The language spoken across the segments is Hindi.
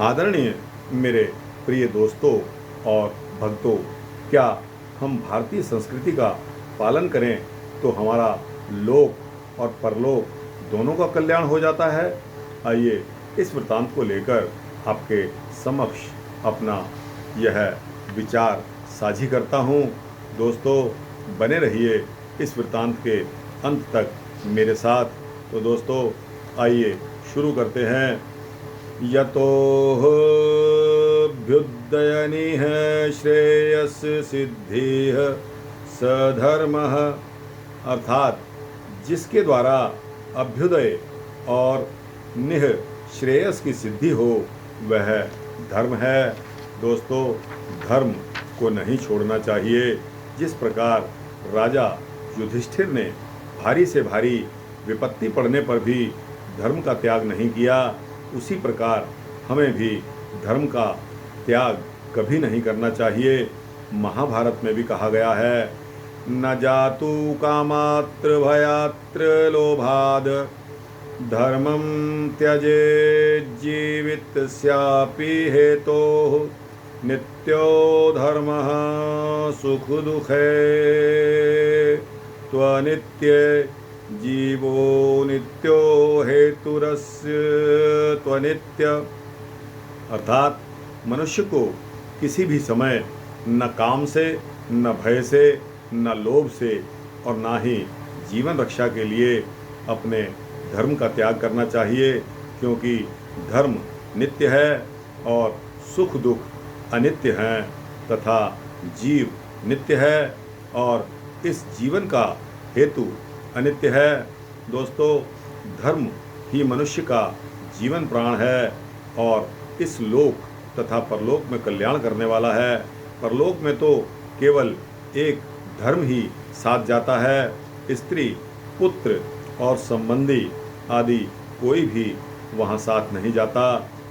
आदरणीय मेरे प्रिय दोस्तों और भक्तों, क्या हम भारतीय संस्कृति का पालन करें तो हमारा लोक और परलोक दोनों का कल्याण हो जाता है? आइए इस वृत्तांत को लेकर आपके समक्ष अपना यह विचार साझी करता हूँ। दोस्तों, बने रहिए इस वृत्तांत के अंत तक मेरे साथ। तो दोस्तों, आइए शुरू करते हैं। यतोऽभ्युदयनिह श्रेयस सिद्धिः सधर्मः, अर्थात जिसके द्वारा अभ्युदय और निह श्रेयस की सिद्धि हो वह धर्म है। दोस्तों, धर्म को नहीं छोड़ना चाहिए। जिस प्रकार राजा युधिष्ठिर ने भारी से भारी विपत्ति पड़ने पर भी धर्म का त्याग नहीं किया, उसी प्रकार हमें भी धर्म का त्याग कभी नहीं करना चाहिए। महाभारत में भी कहा गया है, न जातु कामात्र भयात्र लोभाद धर्मं त्यजेत् जीवितस्यापि हेतोः नित्यो धर्मः सुख दुःखे त्वनित्ये जीवो नित्यो हेतुरस्य त्वनित्य। अर्थात मनुष्य को किसी भी समय न काम से, न भय से, न लोभ से और न ही जीवन रक्षा के लिए अपने धर्म का त्याग करना चाहिए, क्योंकि धर्म नित्य है और सुख दुख अनित्य हैं तथा जीव नित्य है और इस जीवन का हेतु अनित्य है। दोस्तों, धर्म ही मनुष्य का जीवन प्राण है और इस लोक तथा परलोक में कल्याण करने वाला है। परलोक में तो केवल एक धर्म ही साथ जाता है, स्त्री, पुत्र और संबंधी आदि कोई भी वहाँ साथ नहीं जाता।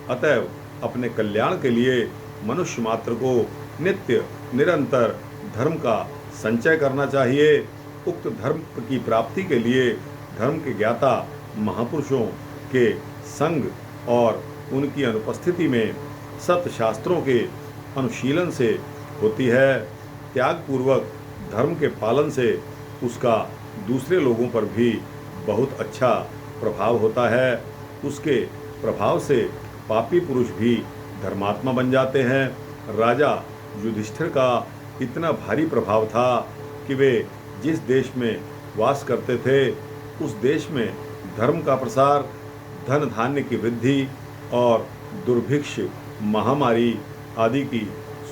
अतएव अपने कल्याण के लिए मनुष्य मात्र को नित्य निरंतर धर्म का संचय करना चाहिए। उक्त धर्म की प्राप्ति के लिए धर्म के ज्ञाता महापुरुषों के संग और उनकी अनुपस्थिति में सत शास्त्रों के अनुशीलन से होती है। त्यागपूर्वक धर्म के पालन से उसका दूसरे लोगों पर भी बहुत अच्छा प्रभाव होता है। उसके प्रभाव से पापी पुरुष भी धर्मात्मा बन जाते हैं। राजा युधिष्ठिर का इतना भारी प्रभाव था कि वे जिस देश में वास करते थे उस देश में धर्म का प्रसार, धन धान्य की वृद्धि और दुर्भिक्ष, महामारी आदि की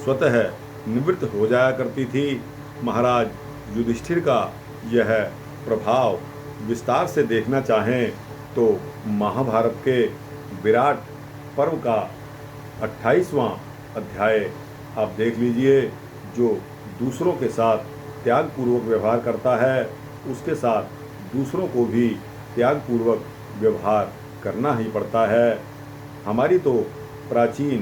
स्वतः निवृत्त हो जाया करती थी। महाराज युधिष्ठिर का यह प्रभाव विस्तार से देखना चाहें तो महाभारत के विराट पर्व का 28वां अध्याय आप देख लीजिए। जो दूसरों के साथ त्यागपूर्वक व्यवहार करता है उसके साथ दूसरों को भी त्यागपूर्वक व्यवहार करना ही पड़ता है। हमारी तो प्राचीन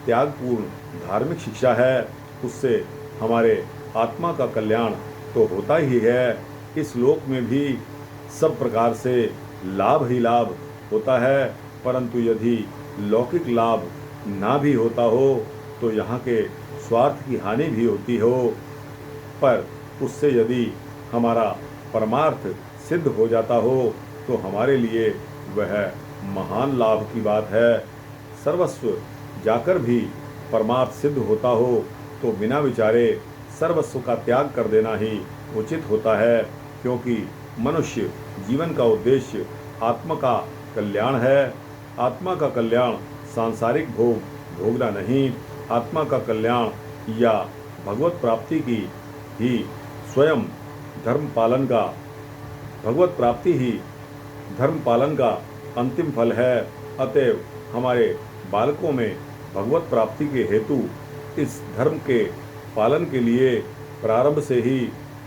त्यागपूर्ण धार्मिक शिक्षा है, उससे हमारे आत्मा का कल्याण तो होता ही है। इस लोक में भी सब प्रकार से लाभ ही लाभ होता है, परंतु यदि लौकिक लाभ ना भी होता हो तो यहाँ के स्वार्थ की हानि भी होती हो। पर उससे यदि हमारा परमार्थ सिद्ध हो जाता हो तो हमारे लिए वह महान लाभ की बात है। सर्वस्व जाकर भी परमार्थ सिद्ध होता हो तो बिना विचारे सर्वस्व का त्याग कर देना ही उचित होता है, क्योंकि मनुष्य जीवन का उद्देश्य आत्मा का कल्याण है। आत्मा का कल्याण सांसारिक भोग भोगना नहीं, आत्मा का कल्याण या भगवत प्राप्ति की ही स्वयं धर्म पालन का भगवत प्राप्ति ही धर्म पालन का अंतिम फल है। अतएव हमारे बालकों में भगवत प्राप्ति के हेतु इस धर्म के पालन के लिए प्रारंभ से ही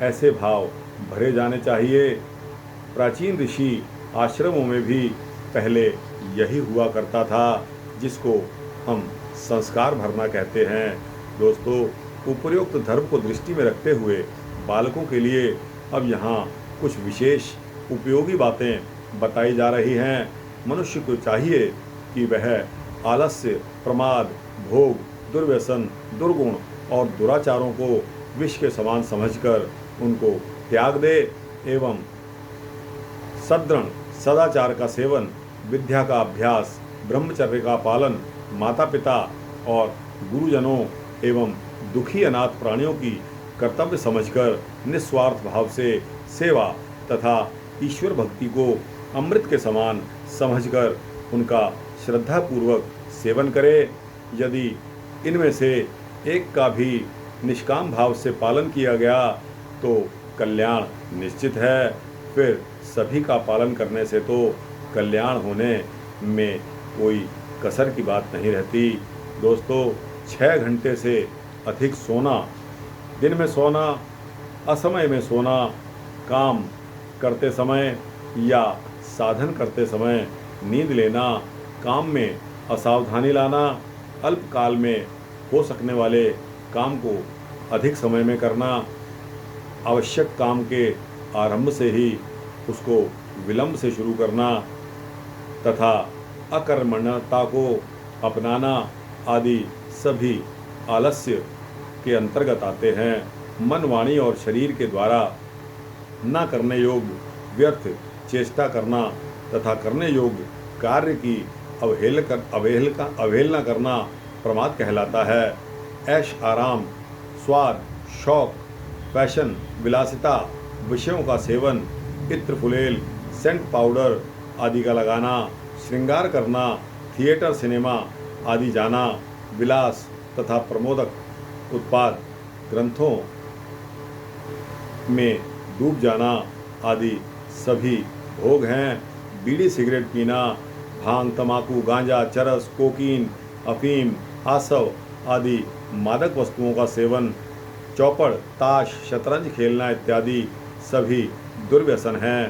ऐसे भाव भरे जाने चाहिए। प्राचीन ऋषि आश्रमों में भी पहले यही हुआ करता था, जिसको हम संस्कार भरना कहते हैं। दोस्तों, उपर्युक्त धर्म को दृष्टि में रखते हुए बालकों के लिए अब यहाँ कुछ विशेष उपयोगी बातें बताई जा रही हैं। मनुष्य को चाहिए कि वह आलस्य, प्रमाद, भोग, दुर्व्यसन, दुर्गुण और दुराचारों को विष के समान समझकर उनको त्याग दे एवं सद्गुण सदाचार का सेवन, विद्या का अभ्यास, ब्रह्मचर्य का पालन, माता पिता और गुरुजनों एवं दुखी अनाथ प्राणियों की कर्तव्य समझकर निस्वार्थ भाव से सेवा तथा ईश्वर भक्ति को अमृत के समान समझकर उनका श्रद्धापूर्वक सेवन करे। यदि इनमें से एक का भी निष्काम भाव से पालन किया गया तो कल्याण निश्चित है। फिर सभी का पालन करने से तो कल्याण होने में कोई कसर की बात नहीं रहती। दोस्तों, 6 घंटे से अधिक सोना, दिन में सोना, असमय में सोना, काम करते समय या साधन करते समय नींद लेना, काम में असावधानी लाना, अल्पकाल में हो सकने वाले काम को अधिक समय में करना, आवश्यक काम के आरंभ से ही उसको विलंब से शुरू करना तथा अकर्मण्यता को अपनाना आदि सभी आलस्य के अंतर्गत आते हैं। मन, वाणी और शरीर के द्वारा न करने योग्य व्यर्थ चेष्टा करना तथा करने योग्य कार्य की अवहेलना करना प्रमाद कहलाता है। ऐश आराम, स्वाद, शौक, फैशन, विलासिता, विषयों का सेवन, इत्र फुलेल, सेंट पाउडर आदि का लगाना, श्रृंगार करना, थिएटर, सिनेमा आदि जाना, विलास तथा प्रमोदक उत्पाद ग्रंथों में डूब जाना आदि सभी भोग हैं। बीड़ी, सिगरेट पीना, भांग, तमाकू, गांजा, चरस, कोकीन, अफीम, आसव आदि मादक वस्तुओं का सेवन, चौपड़, ताश, शतरंज खेलना इत्यादि सभी दुर्व्यसन हैं।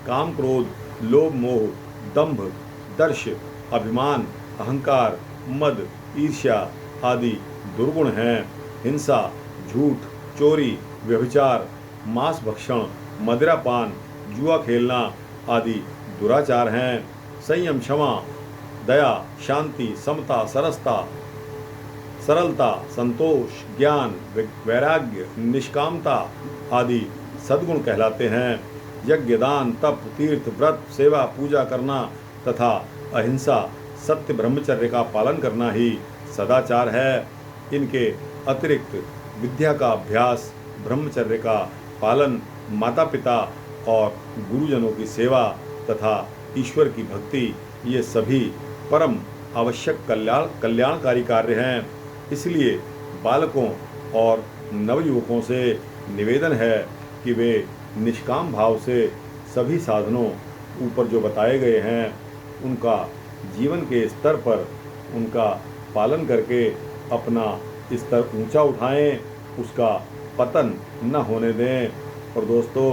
काम, क्रोध, लोभ, मोह, दंभ, दर्श, अभिमान, अहंकार, मद, ईर्ष्या आदि दुर्गुण हैं। हिंसा, झूठ, चोरी, व्यभिचार, मांस भक्षण, मदिरापान, जुआ खेलना आदि दुराचार हैं। संयम, क्षमा, दया, शांति, समता, सरलता, संतोष, ज्ञान, वैराग्य, निष्कामता आदि सद्गुण कहलाते हैं। यज्ञ, दान, तप, तीर्थ, व्रत, सेवा, पूजा करना तथा अहिंसा, सत्य, ब्रह्मचर्य का पालन करना ही सदाचार है। इनके अतिरिक्त विद्या का अभ्यास, ब्रह्मचर्य का पालन, माता पिता और गुरुजनों की सेवा तथा ईश्वर की भक्ति, ये सभी परम आवश्यक कल्याणकारी कार्य हैं। इसलिए बालकों और नवयुवकों से निवेदन है कि वे निष्काम भाव से सभी साधनों ऊपर जो बताए गए हैं उनका जीवन के स्तर पर उनका पालन करके अपना स्तर ऊंचा उठाएं, उसका पतन न होने दें और दोस्तों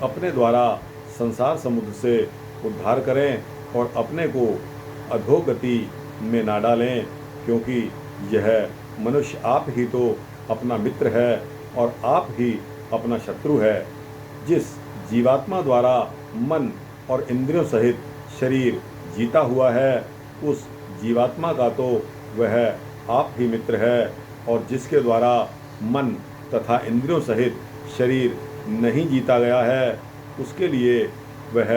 अपने द्वारा संसार समुद्र से उद्धार करें और अपने को अधोगति में ना डालें, क्योंकि यह मनुष्य आप ही तो अपना मित्र है और आप ही अपना शत्रु है। जिस जीवात्मा द्वारा मन और इंद्रियों सहित शरीर जीता हुआ है उस जीवात्मा का तो वह आप ही मित्र है, और जिसके द्वारा मन तथा इंद्रियों सहित शरीर नहीं जीता गया है उसके लिए वह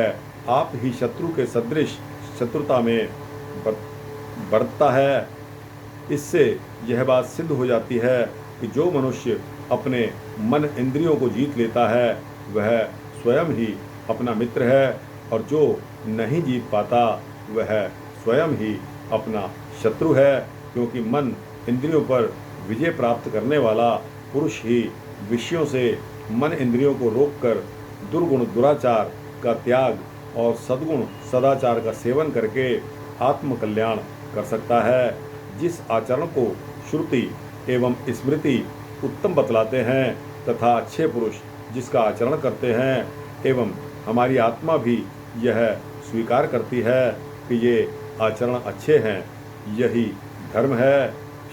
आप ही शत्रु के सदृश शत्रुता में बरतता है। इससे यह बात सिद्ध हो जाती है कि जो मनुष्य अपने मन इंद्रियों को जीत लेता है वह स्वयं ही अपना मित्र है, और जो नहीं जीत पाता वह स्वयं ही अपना शत्रु है, क्योंकि मन इंद्रियों पर विजय प्राप्त करने वाला पुरुष ही विषयों से मन इंद्रियों को रोककर दुर्गुण दुराचार का त्याग और सद्गुण सदाचार का सेवन करके आत्मकल्याण कर सकता है। जिस आचरण को श्रुति एवं स्मृति उत्तम बतलाते हैं तथा अच्छे पुरुष जिसका आचरण करते हैं एवं हमारी आत्मा भी यह स्वीकार करती है कि ये आचरण अच्छे हैं, यही धर्म है।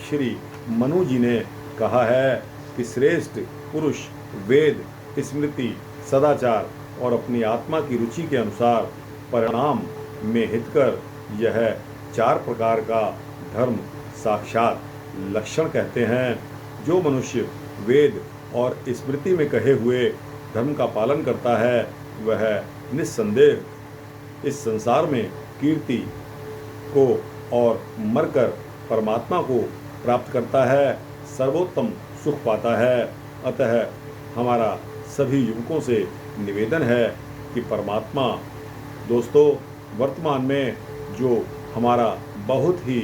श्री मनु जी ने कहा है कि श्रेष्ठ पुरुष वेद, स्मृति, सदाचार और अपनी आत्मा की रुचि के अनुसार परिणाम में हितकर यह 4 प्रकार का धर्म साक्षात लक्षण कहते हैं। जो मनुष्य वेद और स्मृति में कहे हुए धर्म का पालन करता है वह निस्संदेह इस संसार में कीर्ति को और मरकर परमात्मा को प्राप्त करता है, सर्वोत्तम सुख पाता है। अतः हमारा सभी युवकों से निवेदन है कि परमात्मा दोस्तों वर्तमान में जो हमारा बहुत ही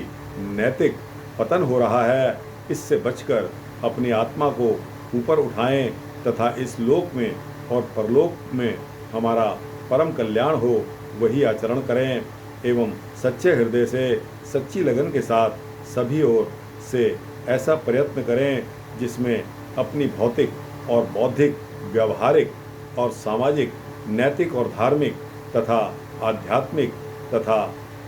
नैतिक पतन हो रहा है इससे बचकर अपनी आत्मा को ऊपर उठाएं तथा इस लोक में और परलोक में हमारा परम कल्याण हो वही आचरण करें एवं सच्चे हृदय से सच्ची लगन के साथ सभी ओर से ऐसा प्रयत्न करें जिसमें अपनी भौतिक और बौद्धिक व्यवहारिक और सामाजिक नैतिक और धार्मिक तथा आध्यात्मिक तथा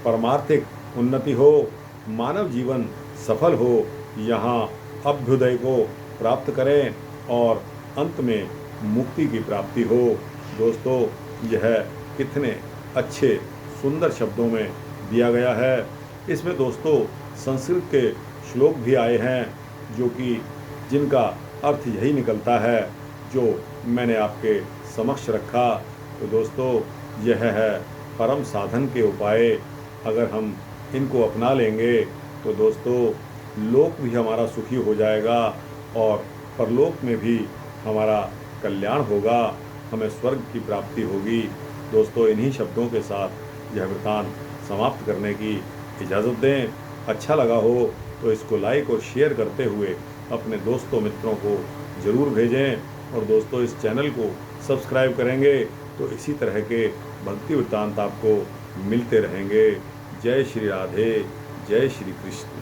परमार्थिक उन्नति हो, मानव जीवन सफल हो, यहाँ अभ्युदय को प्राप्त करें और अंत में मुक्ति की प्राप्ति हो। दोस्तों यह कितने अच्छे सुंदर शब्दों में दिया गया है। इसमें दोस्तों संस्कृत के श्लोक भी आए हैं जो कि जिनका अर्थ यही निकलता है जो मैंने आपके समक्ष रखा। तो दोस्तों यह है परम साधन के उपाय। अगर हम इनको अपना लेंगे तो दोस्तों लोक भी हमारा सुखी हो जाएगा और परलोक में भी हमारा कल्याण होगा, हमें स्वर्ग की प्राप्ति होगी। दोस्तों इन्हीं शब्दों के साथ यह वृतांत समाप्त करने की इजाज़त दें। अच्छा लगा हो तो इसको लाइक और शेयर करते हुए अपने दोस्तों मित्रों को ज़रूर भेजें और दोस्तों इस चैनल को सब्सक्राइब करेंगे तो इसी तरह के भक्ति वृत्तांत आपको मिलते रहेंगे। जय श्री राधे, जय श्री कृष्ण।